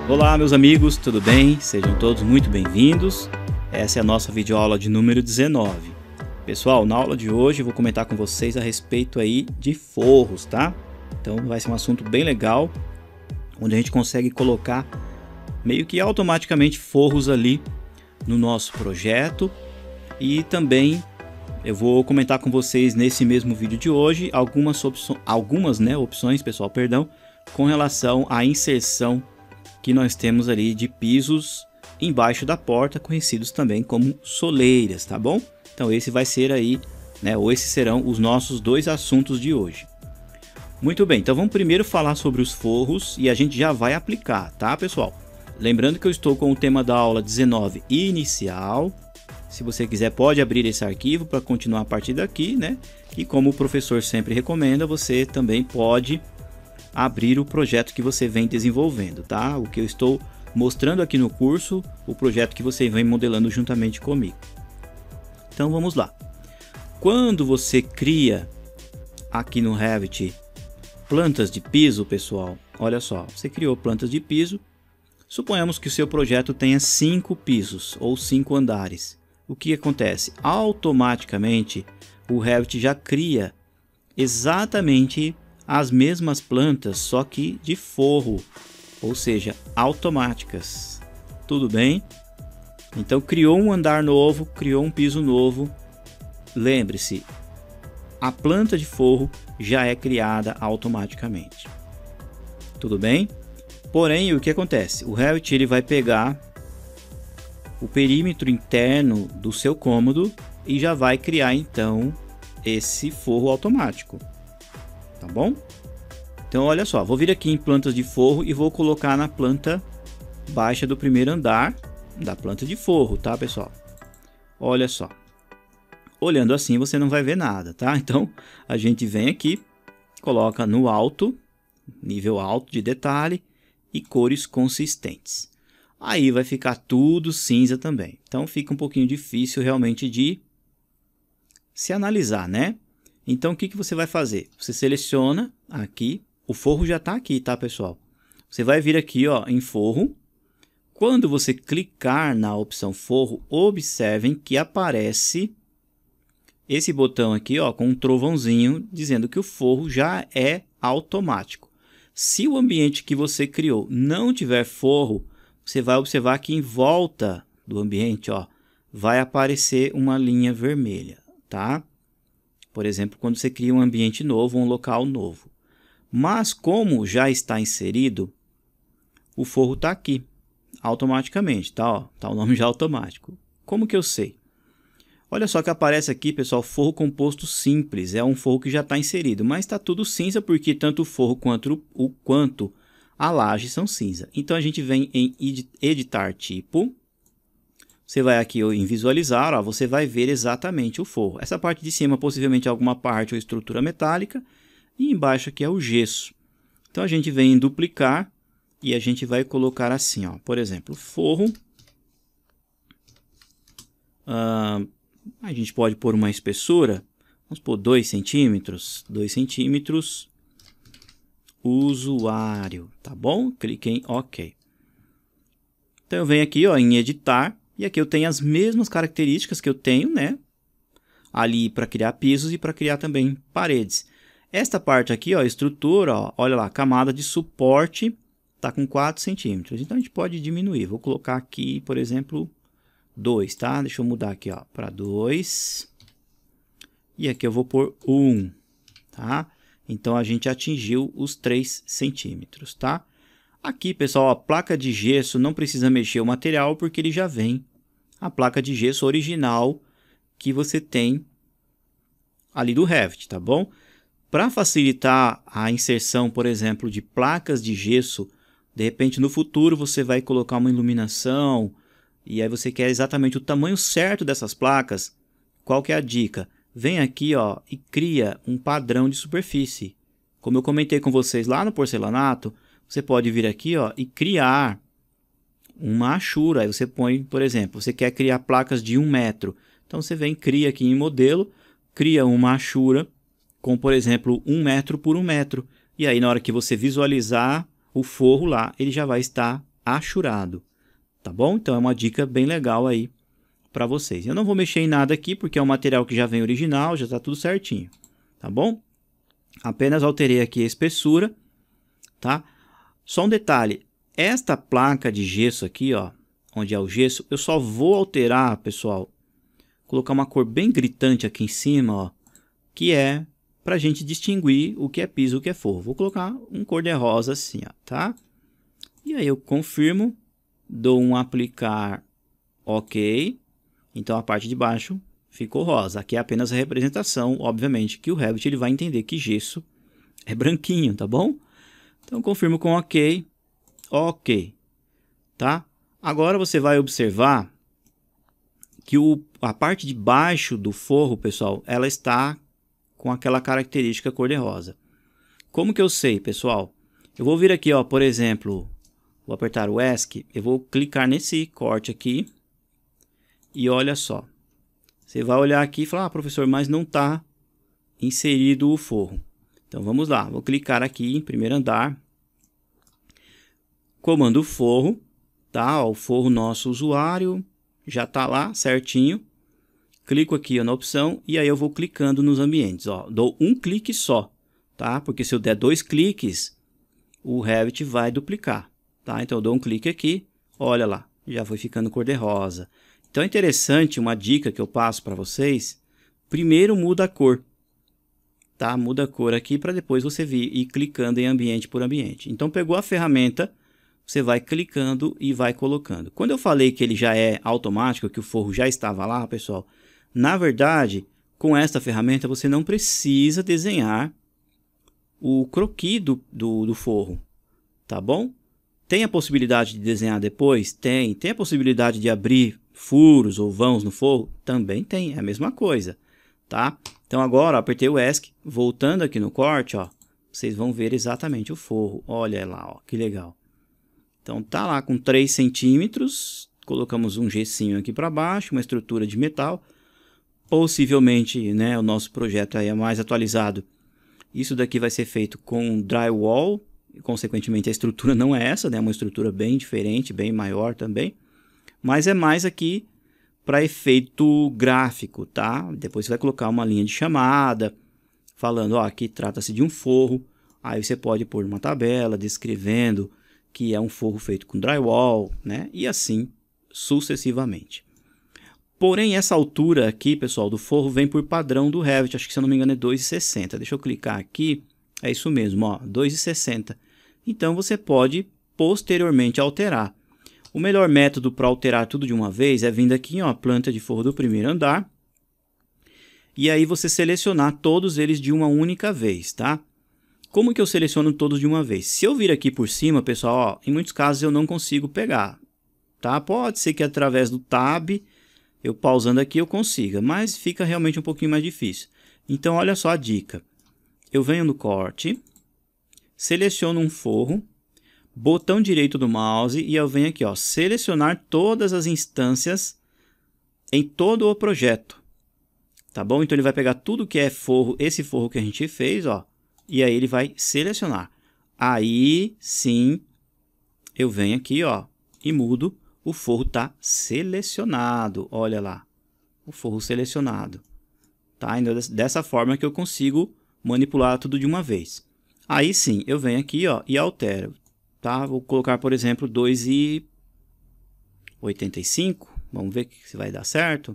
Olá meus amigos, tudo bem? Sejam todos muito bem-vindos. Essa é a nossa videoaula de número 19. Pessoal, na aula de hoje eu vou comentar com vocês a respeito aí de forros, tá? Então vai ser um assunto bem legal, onde a gente consegue colocar meio que automaticamente forros ali no nosso projeto. E também eu vou comentar com vocês nesse mesmo vídeo de hoje algumas opções, pessoal, com relação à inserção que nós temos ali de pisos embaixo da porta, conhecidos também como soleiras, tá bom? Então esse vai ser aí, ou esses serão os nossos dois assuntos de hoje. Muito bem, então vamos primeiro falar sobre os forros e a gente já vai aplicar, tá, pessoal? Lembrando que eu estou com o tema da aula 19 inicial. Se você quiser pode abrir esse arquivo para continuar a partir daqui, né? E como o professor sempre recomenda, você também pode abrir o projeto que você vem desenvolvendo, tá? O que eu estou mostrando aqui no curso, o projeto que você vem modelando juntamente comigo. Então vamos lá. Quando você cria aqui no Revit plantas de piso, pessoal, olha só, você criou plantas de piso. Suponhamos que o seu projeto tenha 5 pisos ou 5 andares. O que acontece? Automaticamente o Revit já cria exatamente as mesmas plantas, só que de forro, ou seja, automáticas. Tudo bem? Então criou um andar novo, criou um piso novo. Lembre-se, a planta de forro já é criada automaticamente. Tudo bem? Porém, o que acontece? O Revit ele vai pegar o perímetro interno do seu cômodo e já vai criar então esse forro automático. Tá bom? Então olha só, vou vir aqui em plantas de forro e vou colocar na planta baixa do primeiro andar da planta de forro, tá, pessoal? Olha só. Olhando assim você não vai ver nada, tá? Então a gente vem aqui, coloca no alto, nível alto de detalhe e cores consistentes. Aí vai ficar tudo cinza também. Então fica um pouquinho difícil realmente de se analisar, né? Então o que você vai fazer? Você seleciona aqui, o forro já está aqui, tá, pessoal? Você vai vir aqui, ó, em forro. Quando você clicar na opção forro, observem que aparece esse botão aqui, ó, com um trovãozinho dizendo que o forro já é automático. Se o ambiente que você criou não tiver forro, você vai observar que em volta do ambiente, ó, vai aparecer uma linha vermelha, tá? Por exemplo, quando você cria um ambiente novo, um local novo. Mas como já está inserido, o forro está aqui, automaticamente, tá? Ó, tá o nome já automático. Como que eu sei? Olha só que aparece aqui, pessoal, forro composto simples. É um forro que já está inserido, mas está tudo cinza porque tanto o forro quanto a laje são cinza. Então a gente vem em editar tipo. Você vai aqui em visualizar, ó, você vai ver exatamente o forro. Essa parte de cima possivelmente é alguma parte ou estrutura metálica. E embaixo aqui é o gesso. Então a gente vem em duplicar e a gente vai colocar assim, ó, por exemplo, forro. A gente pode pôr uma espessura, vamos pôr 2 centímetros, 2 centímetros, usuário, tá bom? Clique em OK. Então eu venho aqui, ó, em editar. E aqui eu tenho as mesmas características que eu tenho, né? Ali para criar pisos e para criar também paredes. Esta parte aqui, ó, estrutura, ó, olha lá, camada de suporte tá com 4 centímetros. Então a gente pode diminuir. Vou colocar aqui, por exemplo, 2, tá? Deixa eu mudar aqui, ó, para 2. E aqui eu vou pôr 1, tá? Então a gente atingiu os 3 centímetros, tá? Aqui, pessoal, a placa de gesso não precisa mexer o material porque ele já vem a placa de gesso original que você tem ali do Revit, tá bom? Para facilitar a inserção, por exemplo, de placas de gesso, de repente no futuro você vai colocar uma iluminação e aí você quer exatamente o tamanho certo dessas placas. Qual que é a dica? Vem aqui, ó, e cria um padrão de superfície. Como eu comentei com vocês lá no porcelanato, você pode vir aqui, ó, e criar uma achura. Aí você põe, por exemplo, você quer criar placas de 1 metro. Então você vem, cria aqui em modelo, cria uma achura com, por exemplo, 1 metro por 1 metro. E aí na hora que você visualizar o forro lá, ele já vai estar achurado, tá bom? Então é uma dica bem legal aí para vocês. Eu não vou mexer em nada aqui porque é um material que já vem original, já está tudo certinho, tá bom? Apenas alterei aqui a espessura, tá? Só um detalhe, esta placa de gesso aqui, ó, onde é o gesso, eu só vou alterar, pessoal, colocar uma cor bem gritante aqui em cima, ó, que é para a gente distinguir o que é piso e o que é forro. Vou colocar um cor de rosa assim, ó, tá? E aí eu confirmo, dou um aplicar OK. Então a parte de baixo ficou rosa. Aqui é apenas a representação, obviamente, que o Revit ele vai entender que gesso é branquinho, tá bom? Então confirmo com OK. OK, tá? Agora você vai observar que a parte de baixo do forro, pessoal, ela está com aquela característica cor-de-rosa. Como que eu sei, pessoal? Eu vou vir aqui, ó, por exemplo, vou apertar o ESC, eu vou clicar nesse corte aqui e olha só. Você vai olhar aqui e falar, ah, professor, mas não está inserido o forro. Então vamos lá, vou clicar aqui em primeiro andar, comando forro, tá? Ó, o forro nosso usuário já está lá certinho. Clico aqui ó, na opção e aí eu vou clicando nos ambientes. Ó, dou um clique só, tá? Porque se eu der 2 cliques, o Revit vai duplicar, tá? Então eu dou um clique aqui, olha lá, já foi ficando cor-de-rosa. Então é interessante, uma dica que eu passo para vocês, primeiro muda a cor, tá? Muda a cor aqui para depois você vir e clicando em ambiente por ambiente. Então pegou a ferramenta, você vai clicando e vai colocando. Quando eu falei que ele já é automático, que o forro já estava lá, pessoal, na verdade, com esta ferramenta você não precisa desenhar o croquis do forro, tá bom? Tem a possibilidade de desenhar depois? Tem. Tem a possibilidade de abrir furos ou vãos no forro? Também tem, é a mesma coisa, tá? Então agora, ó, apertei o ESC, voltando aqui no corte, ó, vocês vão ver exatamente o forro. Olha lá, ó, que legal. Então tá lá com 3 centímetros, colocamos um gessinho aqui para baixo, uma estrutura de metal. Possivelmente, né, o nosso projeto aí é mais atualizado. Isso daqui vai ser feito com drywall, e consequentemente a estrutura não é essa, né, é uma estrutura bem diferente, bem maior também. Mas é mais aqui para efeito gráfico, tá? Depois você vai colocar uma linha de chamada, falando, ó, aqui trata-se de um forro. Aí você pode pôr uma tabela descrevendo que é um forro feito com drywall, né? E assim sucessivamente. Porém, essa altura aqui, pessoal, do forro vem por padrão do Revit. Acho que, se eu não me engano, é 2,60. Deixa eu clicar aqui. É isso mesmo, ó, 2,60. Então, você pode posteriormente alterar. O melhor método para alterar tudo de uma vez é vindo aqui, ó, planta de forro do primeiro andar. E aí você selecionar todos eles de uma única vez, tá? Como que eu seleciono todos de uma vez? Se eu vir aqui por cima, pessoal, ó, em muitos casos eu não consigo pegar, tá? Pode ser que através do Tab, eu pausando aqui eu consiga, mas fica realmente um pouquinho mais difícil. Então, olha só a dica. Eu venho no corte, seleciono um forro, botão direito do mouse e eu venho aqui, ó, selecionar todas as instâncias em todo o projeto. Tá bom? Então ele vai pegar tudo que é forro, esse forro que a gente fez, ó, e aí ele vai selecionar. Aí sim eu venho aqui, ó, e mudo. O forro está selecionado. Olha lá, o forro selecionado. Tá? Então, dessa forma que eu consigo manipular tudo de uma vez. Aí sim, eu venho aqui, ó, e altero. Tá? Vou colocar, por exemplo, 2,85. Vamos ver se vai dar certo.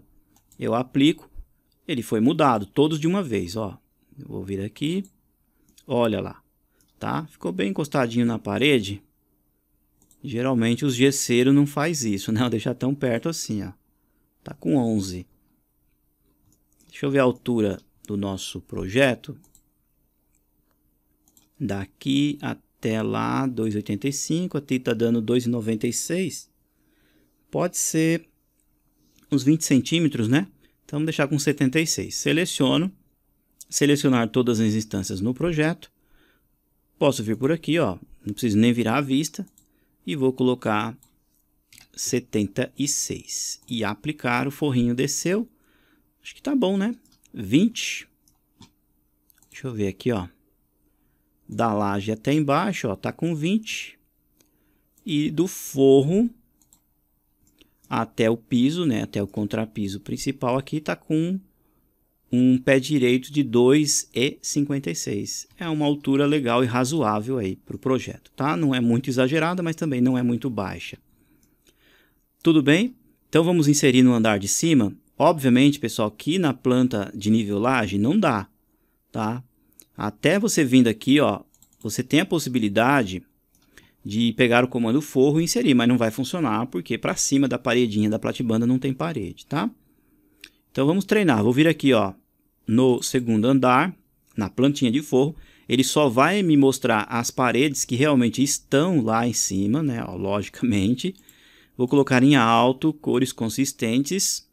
Eu aplico. Ele foi mudado, todos de uma vez. Ó. Eu vou vir aqui. Olha lá. Tá? Ficou bem encostadinho na parede. Geralmente os gesseiros não faz isso, né? Vou deixar tão perto assim, ó. Tá com 11. Deixa eu ver a altura do nosso projeto. Daqui até lá, 2,85. Aqui tá dando 2,96. Pode ser uns 20 centímetros, né? Então vamos deixar com 76. Seleciono. Selecionar todas as instâncias no projeto. Posso vir por aqui, ó. Não preciso nem virar a vista. E vou colocar 76. E aplicar, o forrinho desceu. Acho que tá bom, né? 20. Deixa eu ver aqui, ó. Da laje até embaixo, ó, tá com 20. e do forro até o piso, né, até o contrapiso principal aqui está com um pé direito de 2,56. É uma altura legal e razoável aí para o projeto, tá? Não é muito exagerada, mas também não é muito baixa. Tudo bem? Então vamos inserir no andar de cima. Obviamente, pessoal, aqui na planta de nivelagem não dá, tá? Até você vindo aqui, ó, você tem a possibilidade de pegar o comando forro e inserir, mas não vai funcionar porque para cima da paredinha da platibanda não tem parede, tá? Então vamos treinar. Vou vir aqui, ó, no segundo andar, na plantinha de forro. Ele só vai me mostrar as paredes que realmente estão lá em cima, né? Ó, logicamente. Vou colocar em alto, cores consistentes.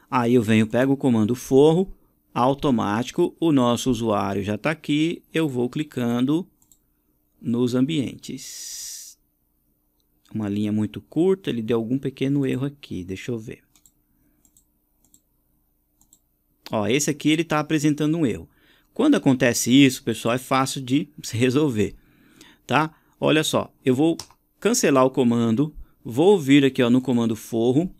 Aí eu venho, pego o comando forro, automático. O nosso usuário já está aqui. Eu vou clicando nos ambientes. Uma linha muito curta, ele deu algum pequeno erro aqui. Deixa eu ver. Ó, esse aqui ele está apresentando um erro. Quando acontece isso, pessoal, é fácil de se resolver, tá? Olha só, eu vou cancelar o comando, vou vir aqui, ó, no comando forro,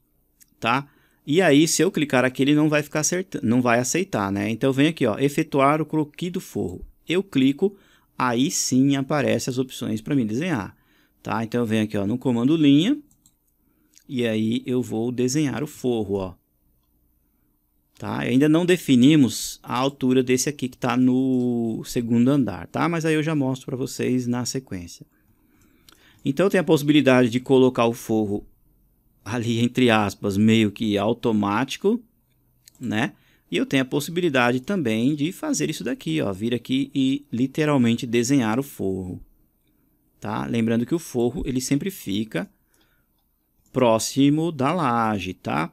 tá? E aí, se eu clicar aqui, ele não vai ficar acertando, não vai aceitar, né? Então eu venho aqui, ó, efetuar o croquis do forro. Eu clico, aí sim aparecem as opções para mim desenhar, tá? Então eu venho aqui, ó, no comando linha, e aí eu vou desenhar o forro, ó. Tá? Ainda não definimos a altura desse aqui que está no segundo andar, tá? Mas aí eu já mostro para vocês na sequência. Então tem a possibilidade de colocar o forro ali, entre aspas, meio que automático, né? E eu tenho a possibilidade também de fazer isso daqui, ó, vir aqui e literalmente desenhar o forro, tá? Lembrando que o forro ele sempre fica próximo da laje, tá?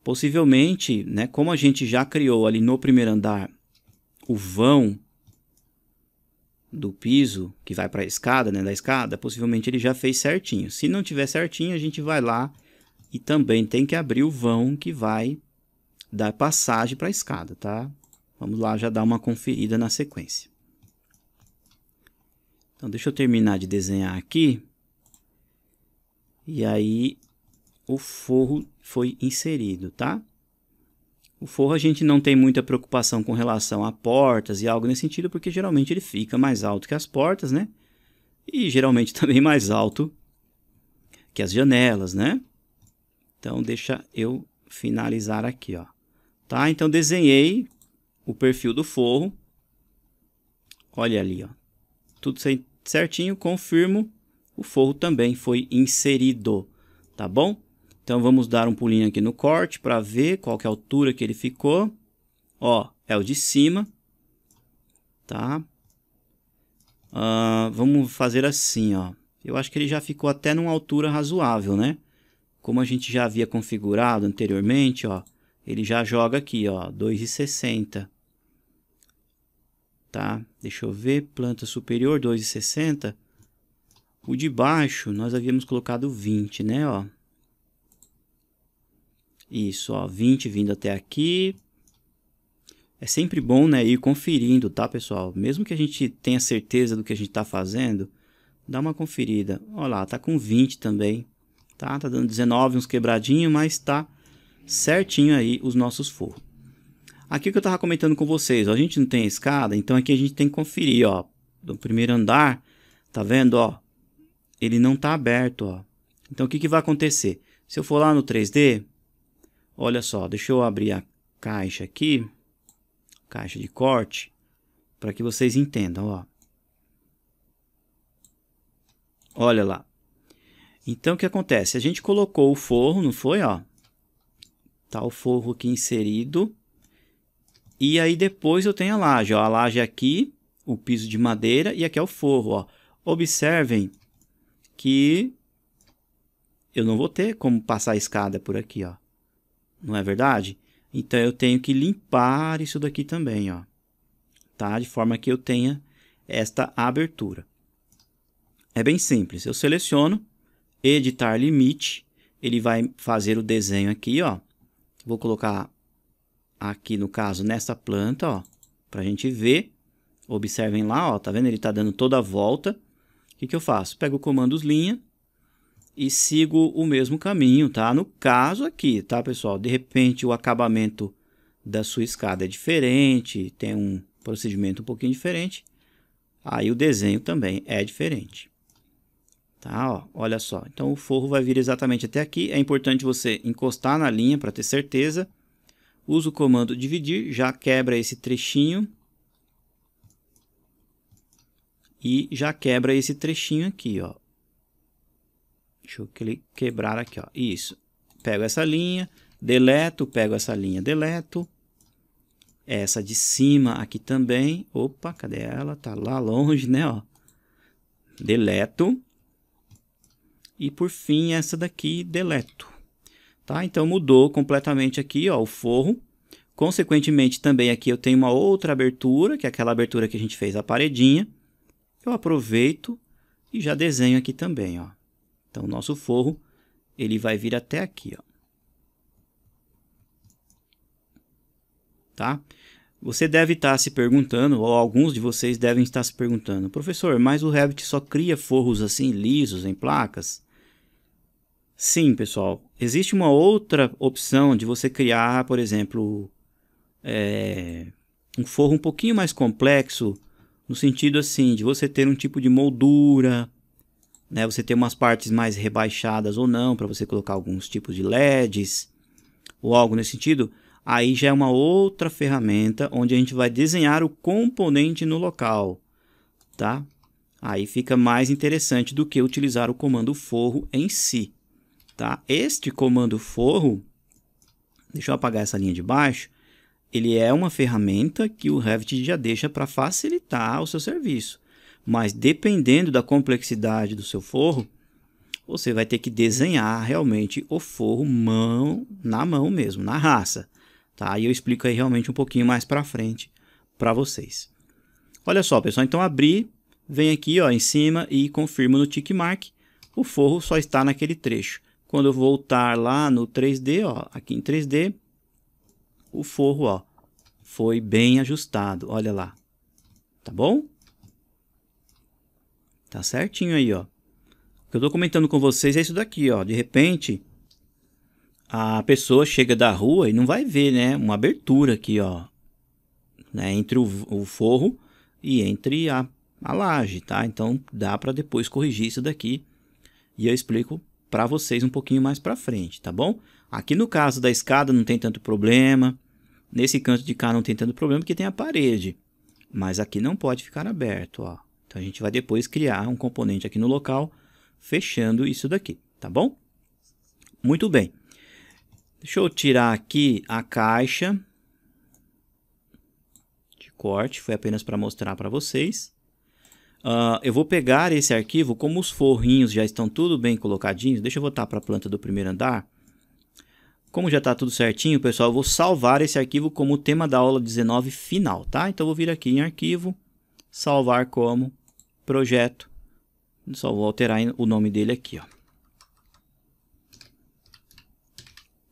Possivelmente, né, como a gente já criou ali no primeiro andar o vão do piso que vai para a escada, né, da escada, possivelmente ele já fez certinho. Se não tiver certinho, a gente vai lá e também tem que abrir o vão que vai dar passagem para a escada, tá? Vamos lá já dar uma conferida na sequência. Então, deixa eu terminar de desenhar aqui. E aí o forro foi inserido, tá? O forro a gente não tem muita preocupação com relação a portas e algo nesse sentido, porque geralmente ele fica mais alto que as portas, né? E geralmente também mais alto que as janelas, né? Então deixa eu finalizar aqui, ó. Tá? Então desenhei o perfil do forro. Olha ali, ó. Tudo certinho, confirmo. O forro também foi inserido, tá bom? Então vamos dar um pulinho aqui no corte para ver qual que é a altura que ele ficou. Ó, é o de cima, tá? Vamos fazer assim, ó. Eu acho que ele já ficou até numa altura razoável, né? Como a gente já havia configurado anteriormente, ó, ele já joga aqui, ó, 2,60. Tá? Deixa eu ver, planta superior 2,60. O de baixo nós havíamos colocado 20, né, ó? Isso, ó, 20 vindo até aqui. É sempre bom, né, ir conferindo, tá, pessoal? Mesmo que a gente tenha certeza do que a gente tá fazendo, dá uma conferida. Olha lá, tá com 20 também, tá? Tá dando 19, uns quebradinhos, mas tá certinho aí os nossos forros. Aqui o que eu tava comentando com vocês, ó, a gente não tem escada, então aqui a gente tem que conferir, ó. Do primeiro andar, tá vendo, ó? Ele não tá aberto, ó. Então o que que vai acontecer? Se eu for lá no 3D... Olha só, deixa eu abrir a caixa aqui, caixa de corte, para que vocês entendam, ó. Olha lá. Então, o que acontece? A gente colocou o forro, não foi, ó? Tá o forro aqui inserido. E aí, depois eu tenho a laje, ó. A laje aqui, o piso de madeira, e aqui é o forro, ó. Observem que eu não vou ter como passar a escada por aqui, ó. Não é verdade? Então, eu tenho que limpar isso daqui também, ó. Tá? De forma que eu tenha esta abertura. É bem simples. Eu seleciono, editar limite. Ele vai fazer o desenho aqui, ó. Vou colocar aqui, no caso, nessa planta, ó. Pra gente ver. Observem lá, ó. Tá vendo? Ele tá dando toda a volta. que eu faço? Pego o comando linha e sigo o mesmo caminho, tá? No caso aqui, tá, pessoal? De repente o acabamento da sua escada é diferente, tem um procedimento um pouquinho diferente, aí o desenho também é diferente. Tá, ó, olha só. Então o forro vai vir exatamente até aqui. É importante você encostar na linha para ter certeza. Usa o comando dividir, já quebra esse trechinho. E já quebra esse trechinho aqui, ó. Deixa eu quebrar aqui, ó. Isso. Pego essa linha, deleto, pego essa linha, deleto. Essa de cima aqui também. Opa, cadê ela? Tá lá longe, né, ó. Deleto. E por fim, essa daqui, deleto. Tá? Então mudou completamente aqui, ó, o forro. Consequentemente, também aqui eu tenho uma outra abertura, que é aquela abertura que a gente fez a paredinha. Eu aproveito e já desenho aqui também, ó. Então, o nosso forro, ele vai vir até aqui, ó. Tá? Você deve estar se perguntando, ou alguns de vocês devem estar se perguntando, professor, mas o Revit só cria forros assim lisos em placas? Sim, pessoal. Existe uma outra opção de você criar, por exemplo, um forro um pouquinho mais complexo, no sentido assim, de você ter um tipo de moldura, né? Você ter umas partes mais rebaixadas ou não, para você colocar alguns tipos de LEDs, ou algo nesse sentido. Aí já é uma outra ferramenta, onde a gente vai desenhar o componente no local, tá? Aí fica mais interessante do que utilizar o comando forro em si, tá? Este comando forro, deixa eu apagar essa linha de baixo, ele é uma ferramenta que o Revit já deixa para facilitar o seu serviço. Mas dependendo da complexidade do seu forro, você vai ter que desenhar realmente o forro na mão mesmo, na raça. Tá? E eu explico aí realmente um pouquinho mais para frente para vocês. Olha só, pessoal, então abri, vem aqui ó, em cima e confirmo no tick mark. O forro só está naquele trecho. Quando eu voltar lá no 3D, ó, aqui em 3D, o forro, ó, foi bem ajustado, olha lá, tá bom? Tá certinho aí, ó. O que eu tô comentando com vocês é isso daqui, ó. De repente, a pessoa chega da rua e não vai ver, né, uma abertura aqui, ó, né, entre o forro e entre a laje, tá? Então, dá para depois corrigir isso daqui e eu explico para vocês um pouquinho mais para frente, tá bom? Aqui no caso da escada não tem tanto problema. Nesse canto de cá não tem tanto problema porque tem a parede. Mas aqui não pode ficar aberto, ó. Então a gente vai depois criar um componente aqui no local, fechando isso daqui, tá bom? Muito bem. Deixa eu tirar aqui a caixa de corte, foi apenas para mostrar para vocês. Eu vou pegar esse arquivo, como os forrinhos já estão tudo bem colocadinhos, deixa eu voltar para a planta do primeiro andar. Como já está tudo certinho, pessoal, eu vou salvar esse arquivo como tema da aula 19 final, tá? Então, eu vou vir aqui em arquivo, salvar como projeto, só vou alterar o nome dele aqui, ó.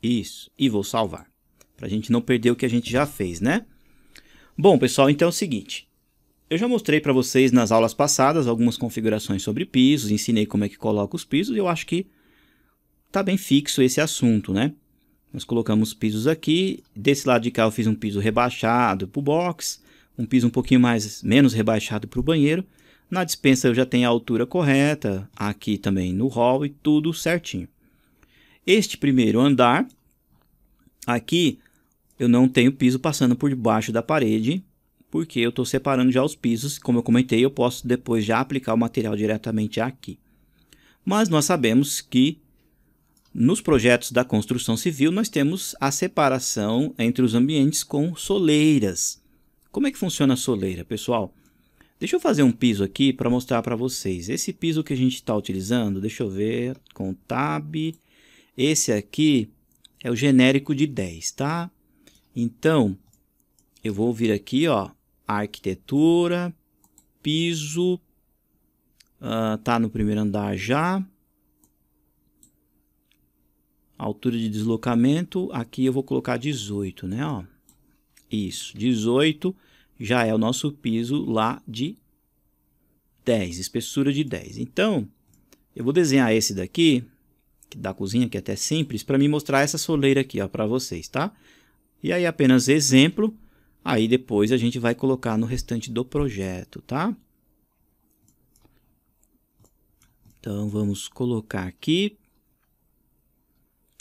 Isso, e vou salvar, para a gente não perder o que a gente já fez, né? Bom, pessoal, então é o seguinte, eu já mostrei para vocês nas aulas passadas algumas configurações sobre pisos, ensinei como é que coloca os pisos, e eu acho que tá bem fixo esse assunto, né? Nós colocamos pisos aqui, desse lado de cá eu fiz um piso rebaixado para o box, um piso um pouquinho menos rebaixado para o banheiro. Na despensa eu já tenho a altura correta, aqui também no hall e tudo certinho. Este primeiro andar, aqui eu não tenho piso passando por debaixo da parede, porque eu estou separando já os pisos, como eu comentei, eu posso depois já aplicar o material diretamente aqui. Mas nós sabemos que nos projetos da construção civil, nós temos a separação entre os ambientes com soleiras. Como é que funciona a soleira, pessoal? Deixa eu fazer um piso aqui para mostrar para vocês. Esse piso que a gente está utilizando, deixa eu ver, com Tab. Esse aqui é o genérico de 10, tá? Então, eu vou vir aqui, ó, arquitetura, piso, tá no primeiro andar já. Altura de deslocamento, aqui eu vou colocar 18, né? Ó. Isso, 18 já é o nosso piso lá de 10, espessura de 10. Então, eu vou desenhar esse daqui, da cozinha, que é até simples, para me mostrar essa soleira aqui, ó, para vocês, tá? E aí, apenas exemplo, aí depois a gente vai colocar no restante do projeto, tá? Então, vamos colocar aqui.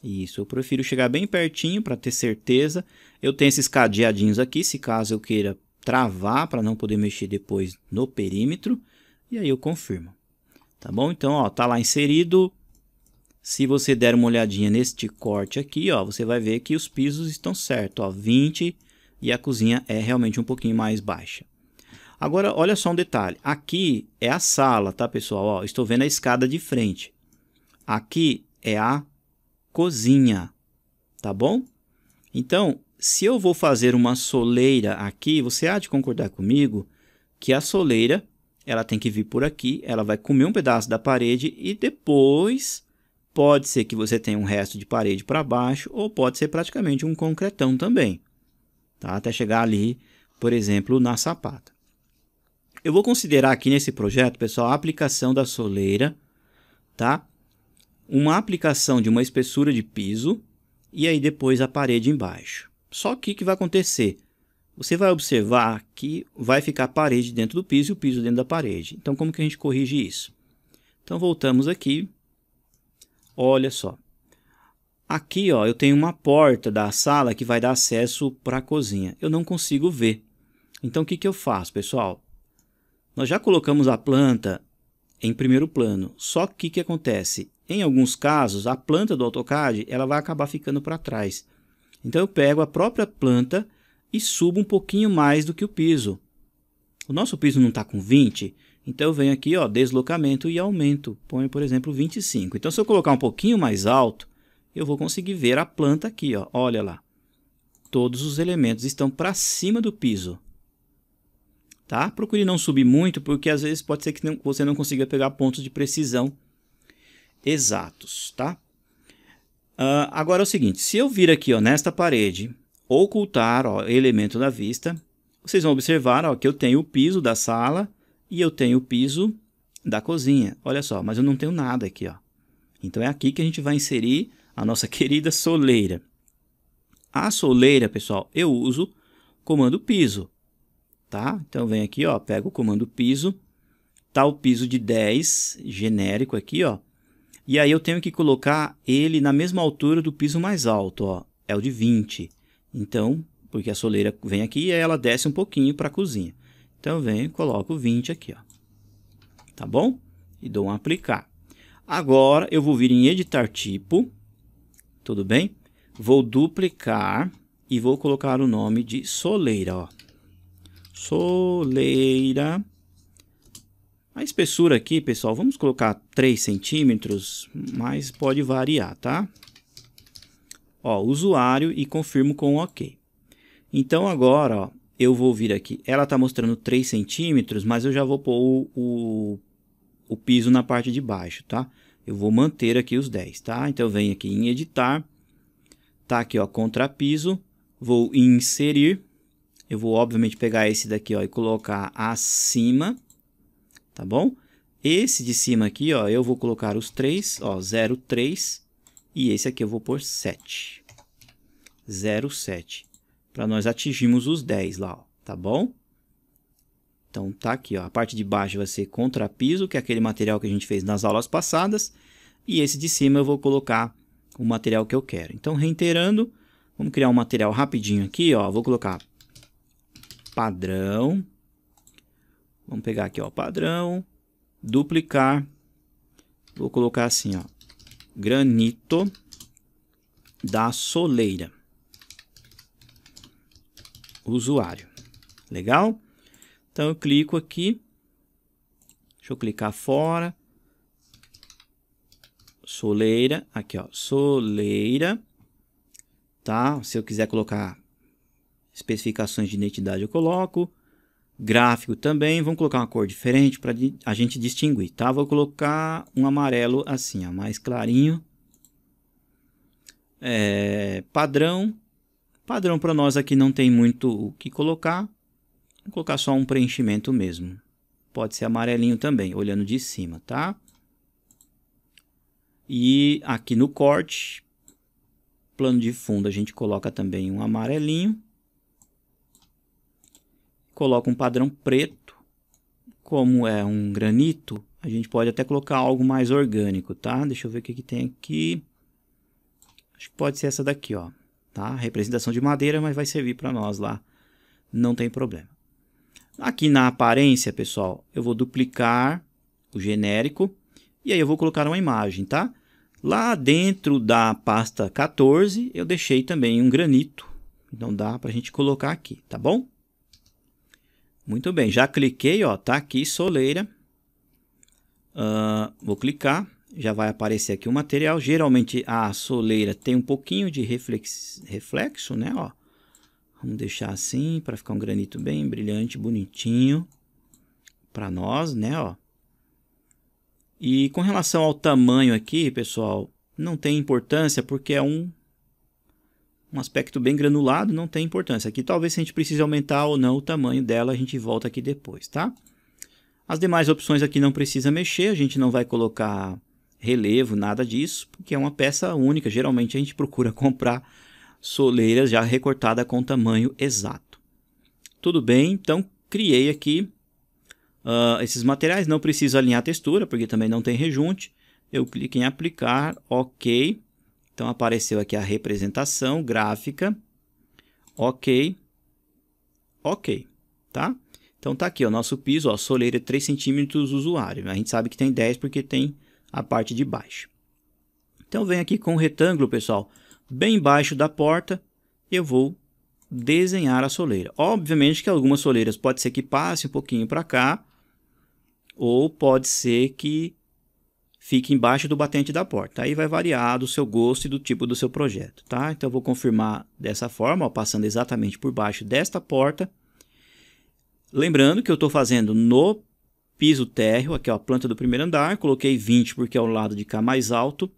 Isso, eu prefiro chegar bem pertinho para ter certeza. Eu tenho esses cadeadinhos aqui, se caso eu queira travar, para não poder mexer depois no perímetro. E aí eu confirmo. Tá bom? Então, ó, tá lá inserido. Se você der uma olhadinha neste corte aqui, ó, você vai ver que os pisos estão certos, ó, 20, e a cozinha é realmente um pouquinho mais baixa. Agora, olha só um detalhe. Aqui é a sala, tá, pessoal? Ó, estou vendo a escada de frente. Aqui é a cozinha, tá bom? Então, se eu vou fazer uma soleira aqui, você há de concordar comigo que a soleira, ela tem que vir por aqui, ela vai comer um pedaço da parede e depois pode ser que você tenha um resto de parede para baixo ou pode ser praticamente um concretão também, tá? Até chegar ali, por exemplo, na sapata. Eu vou considerar aqui nesse projeto, pessoal, a aplicação da soleira, tá? Uma aplicação de uma espessura de piso e aí depois a parede embaixo. Só que o que vai acontecer? Você vai observar que vai ficar a parede dentro do piso e o piso dentro da parede. Então, como que a gente corrige isso? Então, voltamos aqui. Olha só. Aqui, ó, eu tenho uma porta da sala que vai dar acesso para a cozinha. Eu não consigo ver. Então, o que eu faço, pessoal? Nós já colocamos a planta em primeiro plano. Só que o que acontece? Em alguns casos, a planta do AutoCAD ela vai acabar ficando para trás. Então, eu pego a própria planta e subo um pouquinho mais do que o piso. O nosso piso não está com 20, então eu venho aqui, ó, deslocamento e aumento. Ponho, por exemplo, 25. Então, se eu colocar um pouquinho mais alto, eu vou conseguir ver a planta aqui, ó. Olha lá. Todos os elementos estão para cima do piso. Tá? Procure não subir muito, porque às vezes pode ser que você não consiga pegar pontos de precisão exatos, tá? Agora é o seguinte, se eu vir aqui, ó, nesta parede, ocultar, ó, elemento da vista, vocês vão observar, ó, que eu tenho o piso da sala e eu tenho o piso da cozinha. Olha só, mas eu não tenho nada aqui, ó. Então é aqui que a gente vai inserir a nossa querida soleira. A soleira, pessoal, eu uso comando piso. Tá? Então, vem aqui, ó, pego o comando piso, tá o piso de 10, genérico aqui, ó, e aí eu tenho que colocar ele na mesma altura do piso mais alto, ó, é o de 20. Então, porque a soleira vem aqui e ela desce um pouquinho para a cozinha. Então, eu venho e coloco 20 aqui, ó, tá bom? E dou um aplicar. Agora, eu vou vir em editar tipo, tudo bem? Vou duplicar e vou colocar o nome de soleira, ó. Soleira. A espessura aqui, pessoal, vamos colocar 3 centímetros, mas pode variar, tá? Ó, usuário e confirmo com OK. Então, agora, ó, eu vou vir aqui. Ela está mostrando 3 centímetros, mas eu já vou pôr o piso na parte de baixo, tá? Eu vou manter aqui os 10, tá? Então, eu venho aqui em editar. Tá aqui, ó, contrapiso. Vou inserir. Eu vou, obviamente, pegar esse daqui, ó, e colocar acima, tá bom? Esse de cima aqui, ó, eu vou colocar os 3, ó, 0,3, e esse aqui eu vou pôr 7. 0,7, para nós atingirmos os 10 lá, ó, tá bom? Então, tá aqui, ó, a parte de baixo vai ser contrapiso, que é aquele material que a gente fez nas aulas passadas, e esse de cima eu vou colocar o material que eu quero. Então, reiterando, vamos criar um material rapidinho aqui, ó, vou colocar padrão, vamos pegar aqui, ó, padrão, duplicar, vou colocar assim, ó, granito da soleira, usuário, legal? Então eu clico aqui, deixa eu clicar fora, soleira, aqui, ó, soleira, tá? Se eu quiser colocar especificações de identidade eu coloco, gráfico também, vamos colocar uma cor diferente para a gente distinguir, tá? Vou colocar um amarelo assim, ó, mais clarinho. Padrão para nós aqui não tem muito o que colocar, vou colocar só um preenchimento mesmo, pode ser amarelinho também, olhando de cima, tá? E aqui no corte, plano de fundo, a gente coloca também um amarelinho. Coloca um padrão preto. Como é um granito, a gente pode até colocar algo mais orgânico, tá? Deixa eu ver o que tem aqui. Acho que pode ser essa daqui, ó. Tá? Representação de madeira, mas vai servir para nós lá. Não tem problema. Aqui na aparência, pessoal, eu vou duplicar o genérico. E aí eu vou colocar uma imagem, tá? Lá dentro da pasta 14, eu deixei também um granito. Então dá para a gente colocar aqui, tá bom? Muito bem, já cliquei, ó, tá aqui soleira. Vou clicar, já vai aparecer aqui o material. Geralmente a soleira tem um pouquinho de reflexo, né, ó. Vamos deixar assim para ficar um granito bem brilhante, bonitinho para nós, né, ó. E com relação ao tamanho aqui, pessoal, não tem importância porque é um aspecto bem granulado, não tem importância. Aqui talvez se a gente precise aumentar ou não o tamanho dela, a gente volta aqui depois, tá? As demais opções aqui não precisa mexer, a gente não vai colocar relevo, nada disso, porque é uma peça única. Geralmente a gente procura comprar soleiras já recortada com tamanho exato. Tudo bem, então criei aqui esses materiais. Não preciso alinhar a textura, porque também não tem rejunte. Eu clico em aplicar, ok. Então apareceu aqui a representação gráfica, ok, ok, tá? Então tá aqui o nosso piso, ó, soleira 3 centímetros usuário. A gente sabe que tem 10 porque tem a parte de baixo. Então vem aqui com o retângulo, pessoal, bem embaixo da porta, eu vou desenhar a soleira. Obviamente que algumas soleiras pode ser que passe um pouquinho para cá, ou pode ser que fique embaixo do batente da porta. Aí vai variar do seu gosto e do tipo do seu projeto, tá? Então eu vou confirmar dessa forma, ó, passando exatamente por baixo desta porta. Lembrando que eu estou fazendo no piso térreo, aqui ó, a planta do primeiro andar, coloquei 20 porque é o lado de cá mais alto.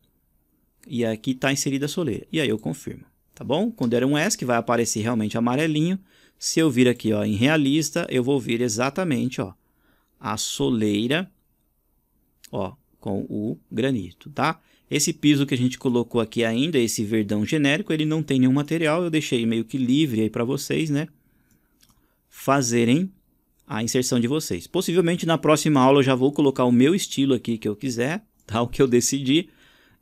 E aqui está inserida a soleira. E aí eu confirmo, tá bom? Quando der um ESC vai aparecer realmente amarelinho. Se eu vir aqui ó, em realista, eu vou vir exatamente ó, a soleira, ó, com o granito, tá? Esse piso que a gente colocou aqui ainda, esse verdão genérico, ele não tem nenhum material, eu deixei meio que livre aí para vocês, né? Fazerem a inserção de vocês. Possivelmente na próxima aula eu já vou colocar o meu estilo aqui que eu quiser, tá? O que eu decidi,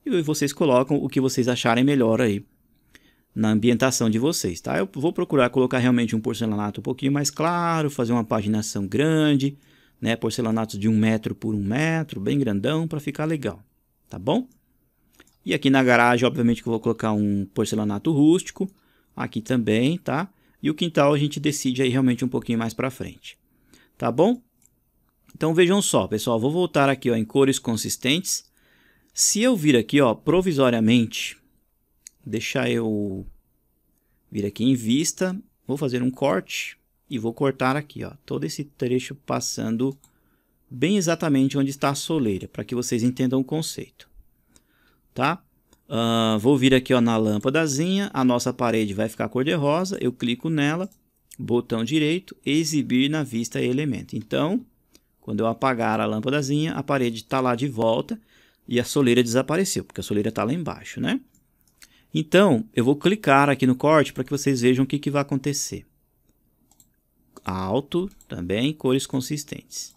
e vocês colocam o que vocês acharem melhor aí na ambientação de vocês, tá? Eu vou procurar colocar realmente um porcelanato um pouquinho mais claro, fazer uma paginação grande, né, porcelanatos de 1 metro por 1 metro, bem grandão, para ficar legal, tá bom? E aqui na garagem, obviamente que eu vou colocar um porcelanato rústico, aqui também, tá? E o quintal a gente decide aí realmente um pouquinho mais para frente, tá bom? Então vejam só, pessoal, vou voltar aqui ó, em cores consistentes. Se eu vir aqui ó, provisoriamente, deixar eu vir aqui em vista, vou fazer um corte. E vou cortar aqui, ó, todo esse trecho passando bem exatamente onde está a soleira, para que vocês entendam o conceito, tá? Vou vir aqui ó, na lâmpadazinha, a nossa parede vai ficar cor-de-rosa, eu clico nela, botão direito, exibir na vista elemento. Então, quando eu apagar a lâmpadazinha, a parede está lá de volta e a soleira desapareceu, porque a soleira está lá embaixo, né? Então, eu vou clicar aqui no corte para que vocês vejam o que vai acontecer. Alto, também cores consistentes.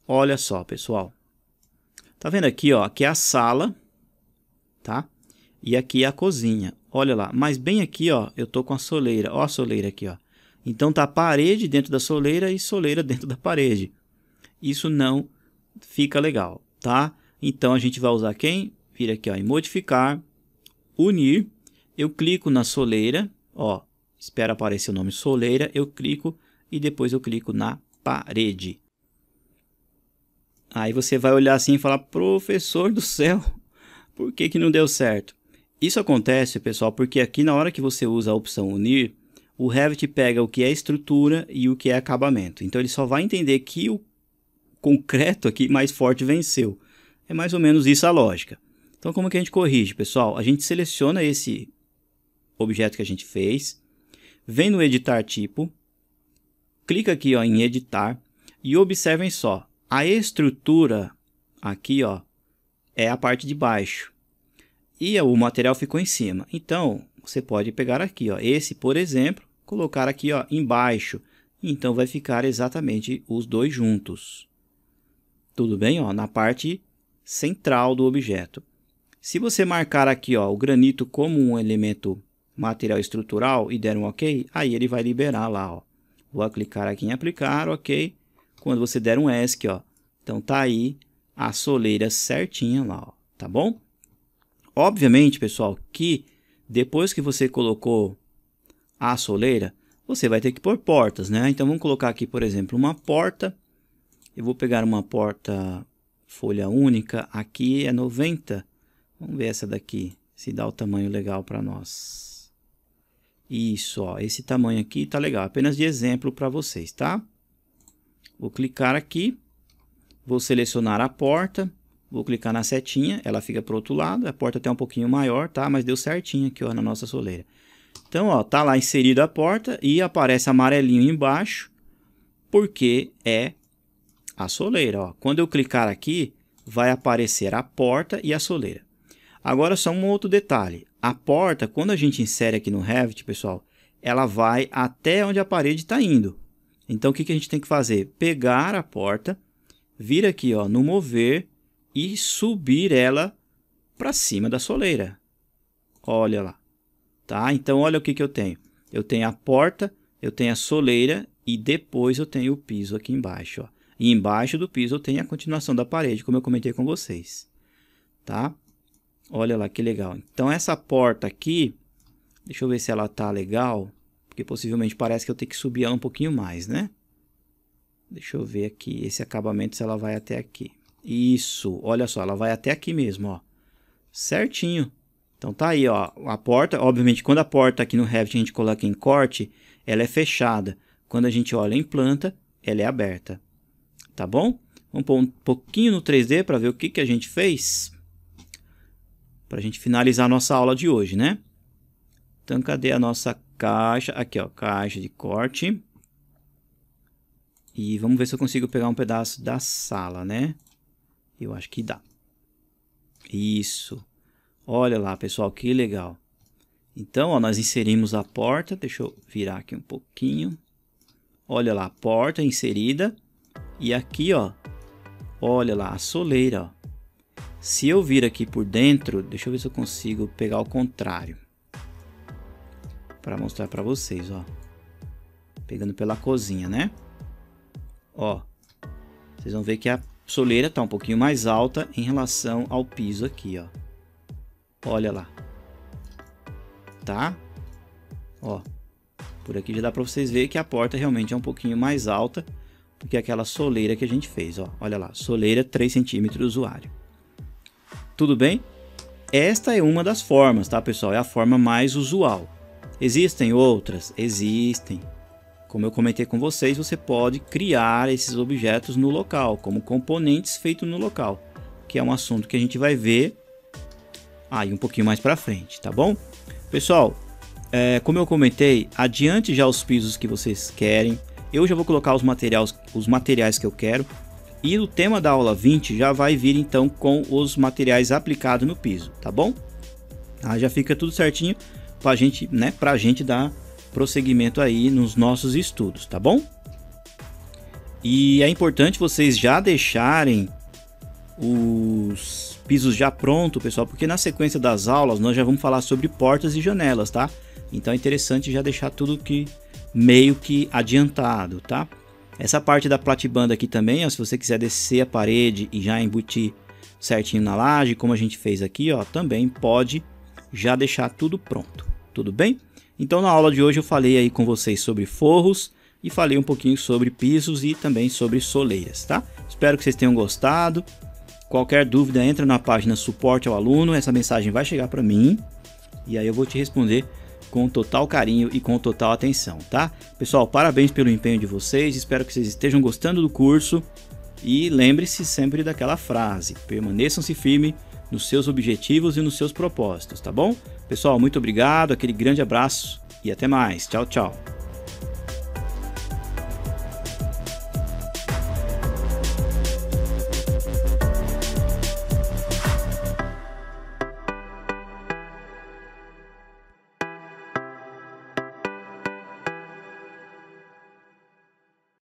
Olha só, pessoal. Tá vendo aqui, ó, aqui é a sala, tá? E aqui é a cozinha. Olha lá, mas bem aqui, ó, eu tô com a soleira. Ó a soleira aqui, ó. Então tá a parede dentro da soleira e soleira dentro da parede. Isso não fica legal, tá? Então a gente vai usar quem? Vira aqui, ó, em modificar, unir. Eu clico na soleira, ó, espera aparecer o nome soleira, eu clico e depois eu clico na parede. Aí você vai olhar assim e falar, professor do céu, por que não deu certo? Isso acontece, pessoal, porque aqui na hora que você usa a opção unir, o Revit pega o que é estrutura e o que é acabamento. Então ele só vai entender que o concreto aqui mais forte venceu. É mais ou menos isso a lógica. Então como que a gente corrige, pessoal? A gente seleciona esse objeto que a gente fez, vem no editar tipo, clica aqui ó, em editar e observem só, a estrutura aqui, ó, é a parte de baixo e o material ficou em cima. Então, você pode pegar aqui, ó, esse, por exemplo, colocar aqui, ó, embaixo. Então, vai ficar exatamente os dois juntos. Tudo bem? Ó, na parte central do objeto. Se você marcar aqui, ó, o granito como um elemento material estrutural e der um OK, aí ele vai liberar lá, ó. Vou clicar aqui em aplicar, OK. Quando você der um ESC, ó, então tá aí a soleira certinha lá, ó, tá bom? Obviamente, pessoal, que depois que você colocou a soleira, você vai ter que pôr portas, né? Então vamos colocar aqui, por exemplo, uma porta. Eu vou pegar uma porta folha única, aqui é 90. Vamos ver essa daqui, se dá o tamanho legal para nós. Isso, ó, esse tamanho aqui tá legal, apenas de exemplo para vocês, tá? Vou clicar aqui, vou selecionar a porta, vou clicar na setinha, ela fica para o outro lado, a porta até um pouquinho maior, tá? Mas deu certinho aqui, ó, na nossa soleira. Então, ó, tá lá inserida a porta e aparece amarelinho embaixo, porque é a soleira, ó. Quando eu clicar aqui, vai aparecer a porta e a soleira. Agora, só um outro detalhe. A porta, quando a gente insere aqui no Revit, pessoal, ela vai até onde a parede está indo. Então, o que a gente tem que fazer? Pegar a porta, vir aqui, ó, no mover e subir ela para cima da soleira. Olha lá. Tá? Então, olha o que eu tenho. Eu tenho a porta, eu tenho a soleira e depois eu tenho o piso aqui embaixo, ó. E embaixo do piso eu tenho a continuação da parede, como eu comentei com vocês. Tá? Olha lá que legal. Então, essa porta aqui, deixa eu ver se ela tá legal, porque possivelmente parece que eu tenho que subir ela um pouquinho mais, né? Deixa eu ver aqui, esse acabamento, se ela vai até aqui. Isso, olha só, ela vai até aqui mesmo, ó. Certinho. Então, tá aí, ó, a porta. Obviamente, quando a porta aqui no Revit a gente coloca em corte, ela é fechada. Quando a gente olha em planta, ela é aberta. Tá bom? Vamos pôr um pouquinho no 3D para ver o que a gente fez. Para a gente finalizar a nossa aula de hoje, né? Então, cadê a nossa caixa? Aqui, ó, caixa de corte. E vamos ver se eu consigo pegar um pedaço da sala, né? Eu acho que dá. Isso. Olha lá, pessoal, que legal. Então, ó, nós inserimos a porta. Deixa eu virar aqui um pouquinho. Olha lá, a porta inserida. E aqui, ó, olha lá, a soleira, ó. Se eu vir aqui por dentro, deixa eu ver se eu consigo pegar o contrário. Para mostrar para vocês, ó. Pegando pela cozinha, né? Ó, vocês vão ver que a soleira está um pouquinho mais alta em relação ao piso aqui, ó. Olha lá. Tá? Ó, por aqui já dá para vocês verem que a porta realmente é um pouquinho mais alta do que aquela soleira que a gente fez, ó. Olha lá, soleira 3 centímetros usuário. Tudo bem? Esta é uma das formas, tá, pessoal? É a forma mais usual. Existem outras? Existem. Como eu comentei com vocês, você pode criar esses objetos no local, como componentes feitos no local, que é um assunto que a gente vai ver aí um pouquinho mais para frente, tá bom? Pessoal, como eu comentei, adiante já os pisos que vocês querem. Eu já vou colocar os materiais que eu quero. E o tema da aula 20 já vai vir então com os materiais aplicados no piso, tá bom? Já fica tudo certinho pra gente, né, pra gente dar prosseguimento aí nos nossos estudos, tá bom? E é importante vocês já deixarem os pisos já prontos, pessoal, porque na sequência das aulas nós já vamos falar sobre portas e janelas, tá? Então é interessante já deixar tudo que meio que adiantado, tá? Essa parte da platibanda aqui também, ó, se você quiser descer a parede e já embutir certinho na laje, como a gente fez aqui, ó, também pode já deixar tudo pronto, tudo bem? Então na aula de hoje eu falei aí com vocês sobre forros e falei um pouquinho sobre pisos e também sobre soleiras, tá? Espero que vocês tenham gostado. Qualquer dúvida, entra na página Suporte ao Aluno, essa mensagem vai chegar para mim e aí eu vou te responder com total carinho e com total atenção, tá? Pessoal, parabéns pelo empenho de vocês, espero que vocês estejam gostando do curso e lembre-se sempre daquela frase, permaneçam-se firmes nos seus objetivos e nos seus propósitos, tá bom? Pessoal, muito obrigado, aquele grande abraço e até mais, tchau, tchau!